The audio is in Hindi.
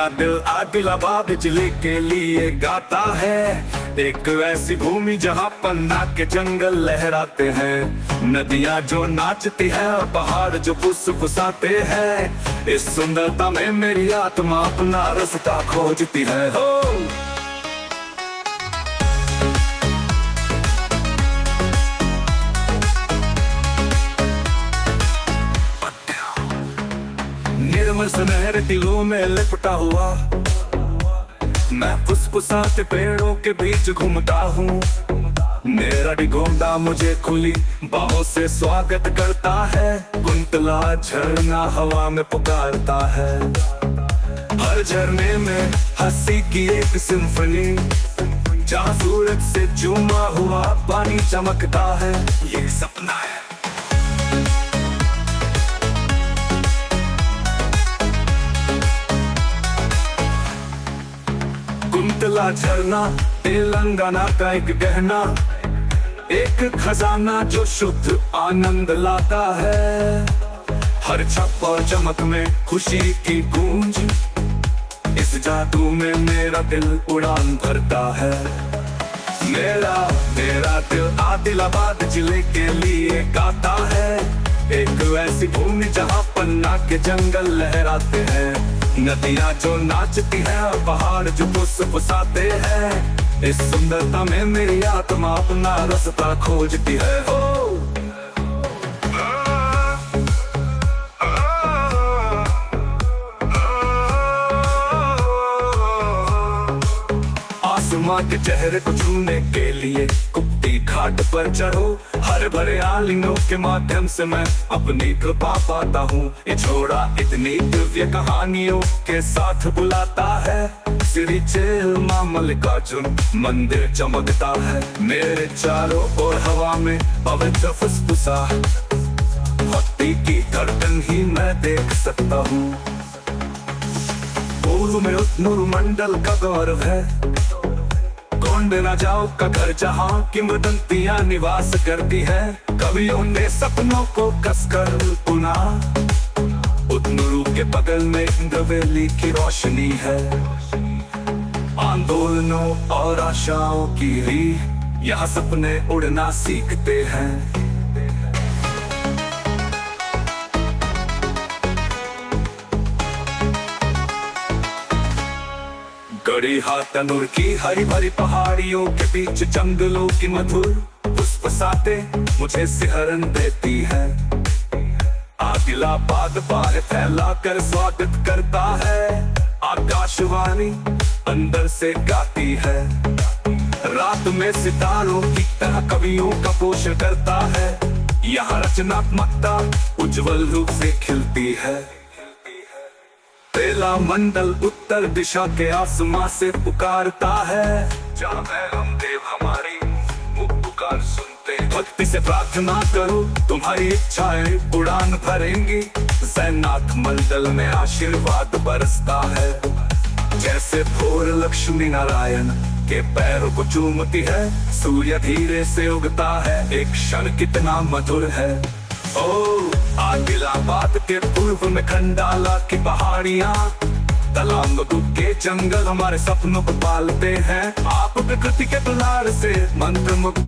मेरा दिल आदिलाबाद जिले के लिए गाता है। एक ऐसी भूमि जहाँ पन्ना के जंगल लहराते हैं, नदियाँ जो नाचती है और पहाड़ जो फुसफुसाते हैं। इस सुंदरता में मेरी आत्मा अपना रास्ता खोजती है। हो निर्मल सुनहरे दिलों में लिपटा हुआ, मैं फुसफुसाते पेड़ों के बीच घूमता हूँ। मेरा डिगोंडा मुझे खुली बाहों से स्वागत करता है। कुंतला झरना हवा में पुकारता है, हर झरने में हंसी की एक सिम्फनी। जहाँ सूरज से चूमा हुआ पानी चमकता है, ये सपना है। कुंतला झरना तेलंगाना का एक गहना, एक खजाना जो शुद्ध आनंद लाता है। हर छप और चमक में खुशी की गूंज, इस जादू में मेरा दिल उड़ान भरता है। मेरा दिल आदिलाबाद जिले के लिए गाता है। एक ऐसी भूमि जहाँ पन्ना के जंगल लहराते हैं, नदियाँ जो नाचती है और पहाड़ जो फुसफुसाते हैं। इस सुंदरता में मेरी आत्मा अपना रास्ता खोजती है। हो आसमां के चेहरे को छूने के लिए कुप्ती घाट पर चढ़ो। हर भरे आलिंगों के माध्यम से मैं अपनी कृपा पाता हूँ। ये छोड़ा इतनी दिव्य कहानियों के साथ बुलाता है। श्री चेलमा मल्लिकार्जुन मंदिर चमकता है। मेरे चारों ओर हवा में पवित्र फुसफुसा, भक्ति की धड़कन ही मैं देख सकता हूँ। पूर्व में उत्तुर मंडल का गौरव है, गोंड राजाओं का घर जहाँ किंवदंतियां निवास करती है। कवियों ने सपनों को कसकर बुना, उतनुरु के बगल में इंद्रवेली की रोशनी है। आंदोलनों और आशाओं की ही यहाँ सपने उड़ना सीखते हैं। गड़ी तनुर की हरी भरी पहाड़ियों के बीच जंगलों की मधुर फुसफुसाते मुझे सिहरन देती है। आदिलाबाद बार फैला कर स्वागत करता है। आकाशवाणी अंदर से गाती है, रात में सितारों की तरह कवियों का पोषण करता है। यहाँ रचनात्मकता उज्जवल रूप से खिलती है। तेला मंडल उत्तर दिशा के आसमां से पुकारता है। जहाँ हम देव हमारी पुकार सुनते, भक्ति से प्रार्थना करो तुम्हारी इच्छाएं उड़ान भरेंगी। जैनाथ मंडल में आशीर्वाद बरसता है, जैसे भोर लक्ष्मी नारायण के पैरों को चूमती है। सूर्य धीरे से उगता है, एक क्षण कितना मधुर है। ओ आदिलाबाद के पूर्व में खंडाला की पहाड़ियाँ, तलांगू के जंगल हमारे सपनों को पालते हैं। आप प्रकृति के दुलार से मंत्रमुग्ध